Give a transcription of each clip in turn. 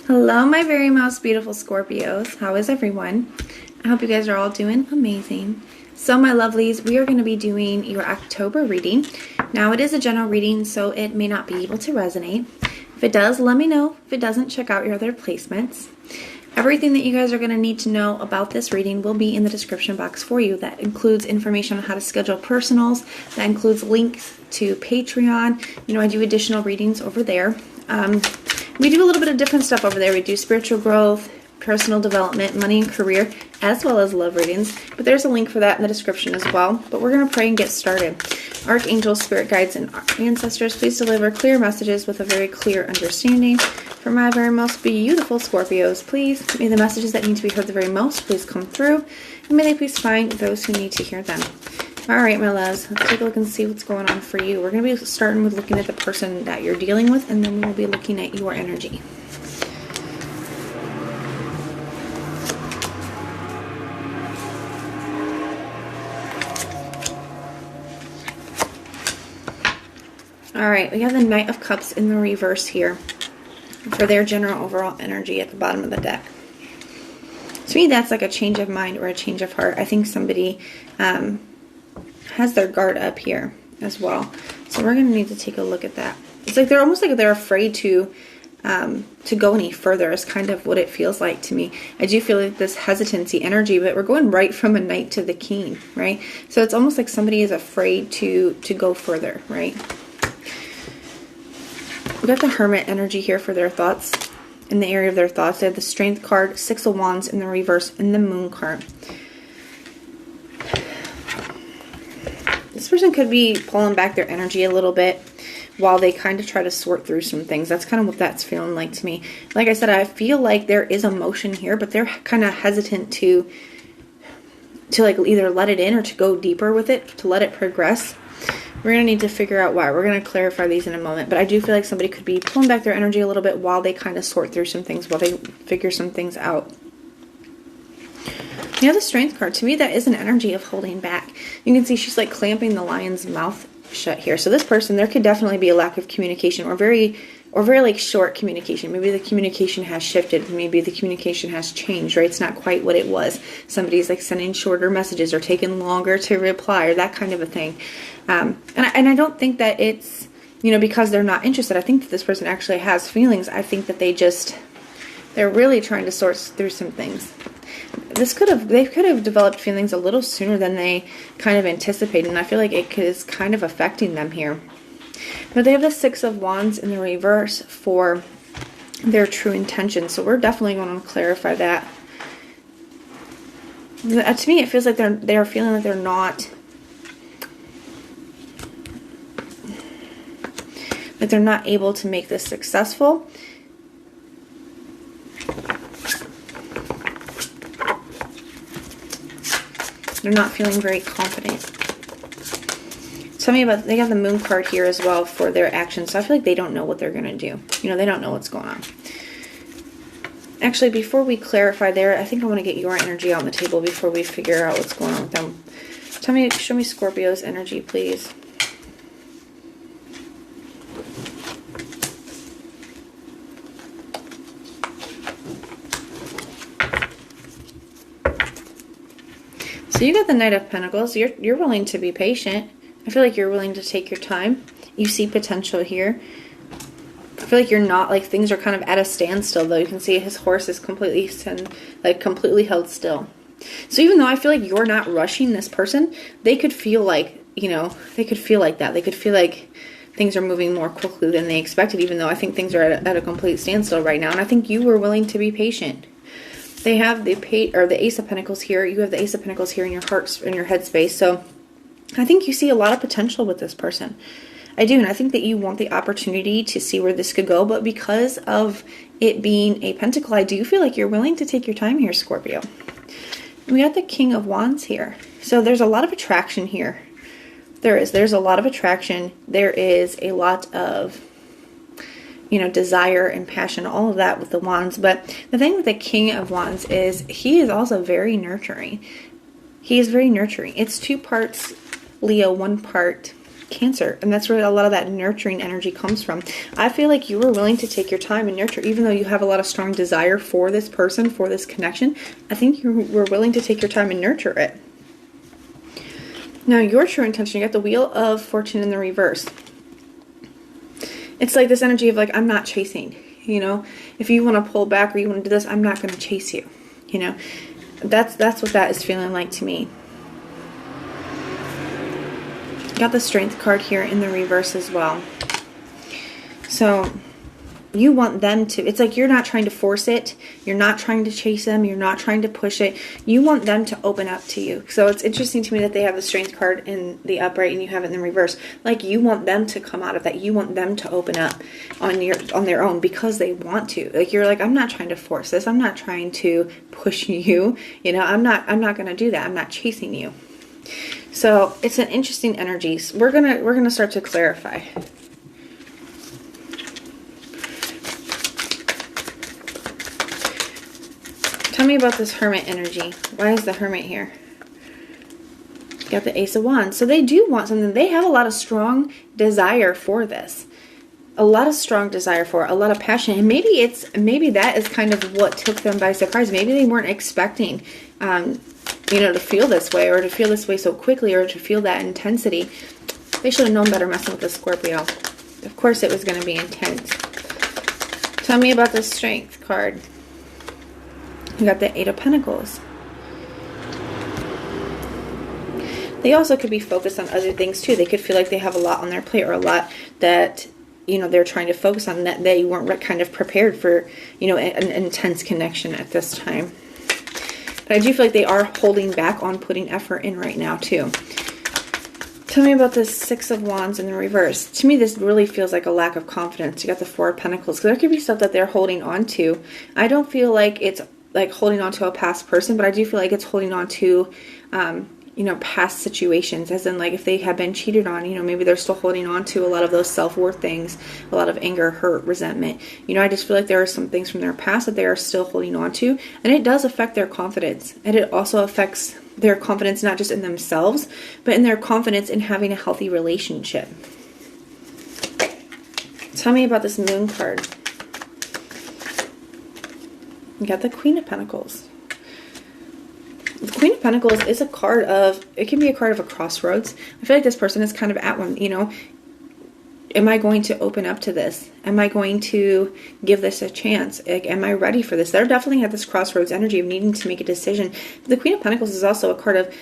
Hello, my very most beautiful Scorpios. How is everyone? I hope you guys are all doing amazing. So my lovelies, we are going to be doing your October reading. Now it is a general reading, so it may not be able to resonate. If it does, let me know. If it doesn't, check out your other placements. Everything that you guys are going to need to know about this reading will be in the description box for you. That includes information on how to schedule personals. That includes links to Patreon. You know, I do additional readings over there. We do a little bit of different stuff over there. We do spiritual growth, personal development, money and career, as well as love readings. But there's a link for that in the description as well. But we're going to pray and get started. Archangels, spirit guides, and ancestors, please deliver clear messages with a very clear understanding. For my very most beautiful Scorpios, please, may the messages that need to be heard the very most please come through. And may they please find those who need to hear them. Alright, my loves, let's take a look and see what's going on for you. We're going to be starting with looking at the person that you're dealing with, and then we'll be looking at your energy. Alright, we have the Knight of Cups in the reverse here for their general overall energy at the bottom of the deck. To me, that's like a change of mind or a change of heart. I think somebody has their guard up here as well. So we're going to need to take a look at that. It's like they're almost like they're afraid to go any further is kind of what it feels like to me. I do feel like this hesitancy energy, but we're going right from a Knight to the King, right? So it's almost like somebody is afraid to go further, right? We got the Hermit energy here for their thoughts. In the area of their thoughts, they have the Strength card, Six of Wands in the reverse, and the Moon card. This person could be pulling back their energy a little bit while they kind of try to sort through some things. That's kind of what that's feeling like to me. Like I said, I feel like there is emotion here, but they're kind of hesitant to like either let it in or to go deeper with it, to let it progress. We're going to need to figure out why. We're going to clarify these in a moment, but I do feel like somebody could be pulling back their energy a little bit while they kind of sort through some things, while they figure some things out. You know, the Strength card, to me, that is an energy of holding back. You can see she's like clamping the lion's mouth shut here. So this person, there could definitely be a lack of communication or very like short communication. Maybe the communication has shifted. Maybe the communication has changed, right? It's not quite what it was. Somebody's like sending shorter messages or taking longer to reply or that kind of a thing. And I don't think that it's, you know, because they're not interested. I think that this person actually has feelings. I think that they're really trying to sort through some things. They could have developed feelings a little sooner than they kind of anticipated, and I feel like it is kind of affecting them here. But they have the Six of Wands in the reverse for their true intention, so we're definitely going to clarify that. To me, it feels like they're feeling like they're not able to make this successful. They're not feeling very confident. Tell me about, they have the Moon card here as well for their actions. So I feel like they don't know what they're going to do. You know, they don't know what's going on. Actually, before we clarify there, I think I want to get your energy on the table before we figure out what's going on with them. Show me Scorpio's energy, please. So you got the Knight of Pentacles. You're willing to be patient. I feel like you're willing to take your time. You see potential here. I feel like you're not, like, things are kind of at a standstill, though. You can see his horse is completely held still. So even though I feel like you're not rushing this person, they could feel like, you know, they could feel like that. They could feel like things are moving more quickly than they expected, even though I think things are at a complete standstill right now. And I think you were willing to be patient. They have the Ace of Pentacles here. You have the Ace of Pentacles here in your heart, in your headspace. So I think you see a lot of potential with this person. I do, and I think that you want the opportunity to see where this could go. But because of it being a pentacle, I do feel like you're willing to take your time here, Scorpio. We got the King of Wands here. So there's a lot of attraction here. There's a lot of attraction. There is a lot of, you know, desire and passion, all of that with the Wands. But the thing with the King of Wands is he is also very nurturing. He is very nurturing. It's 2 parts Leo, 1 part Cancer. And that's where a lot of that nurturing energy comes from. I feel like you were willing to take your time and nurture, even though you have a lot of strong desire for this person, for this connection. I think you were willing to take your time and nurture it. Now, your true intention, you got the Wheel of Fortune in the reverse. It's like this energy of like, I'm not chasing, you know. If you want to pull back or you want to do this, I'm not going to chase you, you know. That's what that is feeling like to me. Got the Strength card here in the reverse as well. So you want them to, it's like you're not trying to force it. You're not trying to chase them. You're not trying to push it. You want them to open up to you. So it's interesting to me that they have the Strength card in the upright and you have it in the reverse. Like you want them to come out of that. You want them to open up on their own because they want to. Like you're like, I'm not trying to force this. I'm not trying to push you. You know, I'm not going to do that. I'm not chasing you. So it's an interesting energy. So we're gonna start to clarify. Tell me about this Hermit energy. Why is the Hermit here? Got the Ace of Wands. So they do want something. They have a lot of strong desire for this. A lot of strong desire for it. A lot of passion. And maybe that is kind of what took them by surprise. Maybe they weren't expecting, you know, to feel this way or to feel this way so quickly or to feel that intensity. They should have known better messing with the Scorpio. Of course it was going to be intense. Tell me about the Strength card. You got the Eight of Pentacles. They also could be focused on other things too. They could feel like they have a lot on their plate or a lot that, you know, they're trying to focus on, that they weren't kind of prepared for, you know, an intense connection at this time. But I do feel like they are holding back on putting effort in right now too. Tell me about this Six of Wands in the reverse. To me, this really feels like a lack of confidence. You got the Four of Pentacles. So there could be stuff that they're holding on to. I don't feel like it's like holding on to a past person, but I do feel like it's holding on to, you know, past situations, as in like if they have been cheated on, you know, maybe they're still holding on to a lot of those self-worth things, a lot of anger, hurt, resentment. You know, I just feel like there are some things from their past that they are still holding on to, and it does affect their confidence. And it also affects their confidence, not just in themselves, but in their confidence in having a healthy relationship. Tell me about this Moon card. You got the Queen of Pentacles. The Queen of Pentacles is a card of, it can be a card of a crossroads. I feel like this person is kind of at one, you know, am I going to open up to this? Am I going to give this a chance? Like, am I ready for this? They're definitely at this crossroads energy of needing to make a decision. But the Queen of Pentacles is also a card of,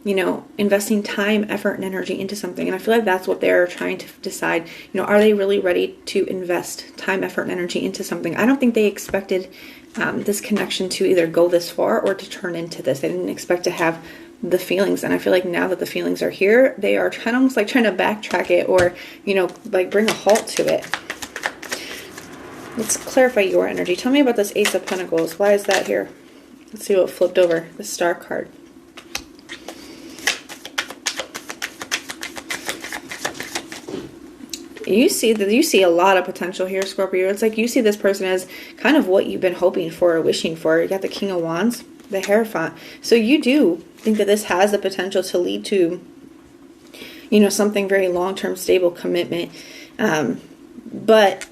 you know, investing time, effort, and energy into something. And I feel like that's what they're trying to decide. You know, are they really ready to invest time, effort, and energy into something? I don't think they expected this connection to either go this far or to turn into this. They didn't expect to have the feelings. And I feel like now that the feelings are here, they are kind of almost like trying to backtrack it or, you know, like bring a halt to it. Let's clarify your energy. Tell me about this Ace of Pentacles. Why is that here? Let's see what flipped over. The Star card. You see a lot of potential here, Scorpio. It's like you see this person as kind of what you've been hoping for or wishing for. You got the King of Wands, the Hierophant. So you do think that this has the potential to lead to, you know, something very long-term, stable commitment. But,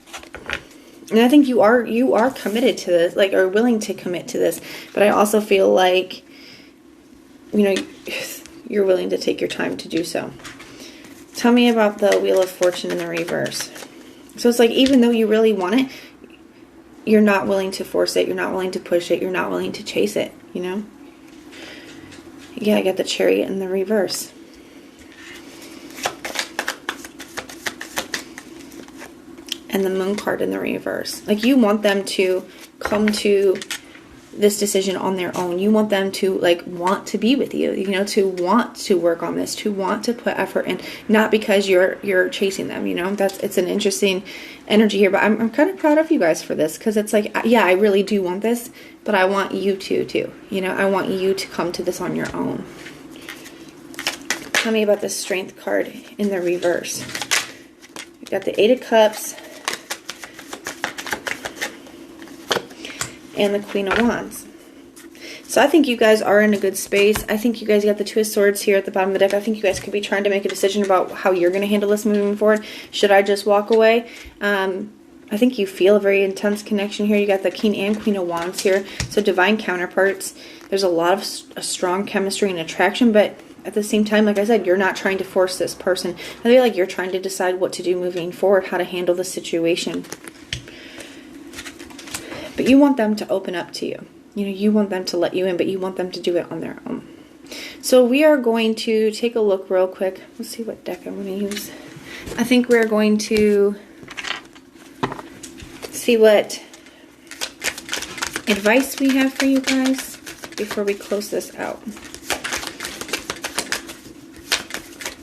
and I think you are committed to this, like, or willing to commit to this. But I also feel like, you know, you're willing to take your time to do so. Tell me about the Wheel of Fortune in the reverse. So it's like, even though you really want it, you're not willing to force it. You're not willing to push it. You're not willing to chase it, you know? Yeah, I got the Chariot in the reverse. And the Moon card in the reverse. Like, you want them to come to this decision on their own. You want them to, like, want to be with you, you know, to want to work on this, to want to put effort in, not because you're chasing them, you know. It's an interesting energy here, but I'm kind of proud of you guys for this, because it's like, yeah, I really do want this, but I want you to too, you know. I want you to come to this on your own. Tell me about the Strength card in the reverse. You got the Eight of Cups and the Queen of Wands. So I think you guys are in a good space. I think you guys got the Two of Swords here at the bottom of the deck. I think you guys could be trying to make a decision about how you're going to handle this moving forward. Should I just walk away? I think you feel a very intense connection here. You got the King and Queen of Wands here. So divine counterparts. There's a lot of strong chemistry and attraction, but at the same time, like I said, you're not trying to force this person. I feel like you're trying to decide what to do moving forward, how to handle the situation. But you want them to open up to you. You know, you want them to let you in, but you want them to do it on their own. So we are going to take a look real quick. Let's see what deck I'm going to use. I think we're going to see what advice we have for you guys before we close this out.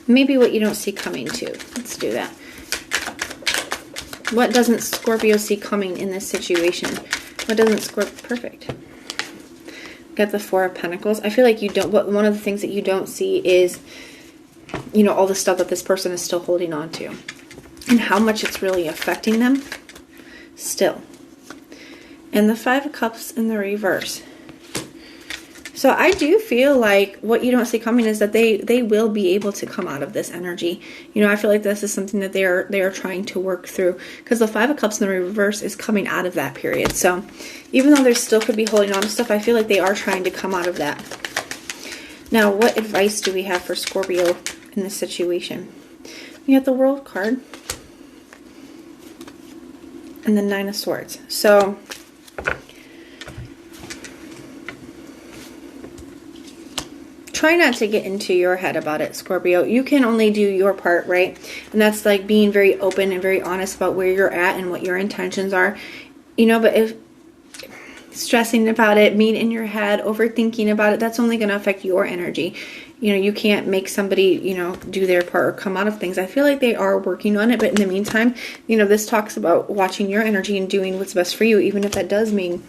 Maybe what you don't see coming too. Let's do that. What doesn't Scorpio see coming in this situation? What doesn't Scorpio... Perfect. Got the Four of Pentacles. I feel like you don't... One of the things that you don't see is, you know, all the stuff that this person is still holding on to. And how much it's really affecting them still. And the Five of Cups in the reverse. So I do feel like what you don't see coming is that they will be able to come out of this energy. You know, I feel like this is something that they are trying to work through, because the Five of Cups in the reverse is coming out of that period. So even though they still could be holding on to stuff, I feel like they are trying to come out of that. Now, what advice do we have for Scorpio in this situation? We have the World card and the Nine of Swords. So try not to get into your head about it, Scorpio. You can only do your part, right? And that's like being very open and very honest about where you're at and what your intentions are. You know, but if stressing about it, being in your head, overthinking about it, that's only going to affect your energy. You know, you can't make somebody, you know, do their part or come out of things. I feel like they are working on it, but in the meantime, you know, this talks about watching your energy and doing what's best for you, even if that does mean,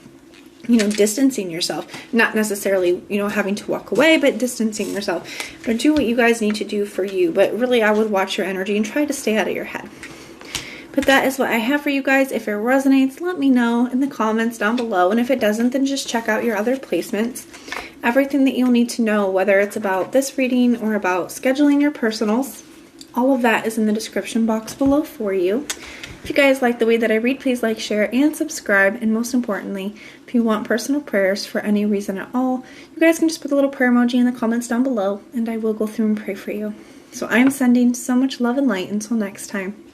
you know, distancing yourself. Not necessarily, you know, having to walk away, but distancing yourself. But do what you guys need to do for you. But really, I would watch your energy and try to stay out of your head. But that is what I have for you guys. If it resonates, let me know in the comments down below. And if it doesn't, then just check out your other placements. Everything that you'll need to know, whether it's about this reading or about scheduling your personals, all of that is in the description box below for you. If you guys like the way that I read, please like, share, and subscribe. And most importantly, if you want personal prayers for any reason at all, you guys can just put the little prayer emoji in the comments down below, and I will go through and pray for you. So I am sending so much love and light until next time.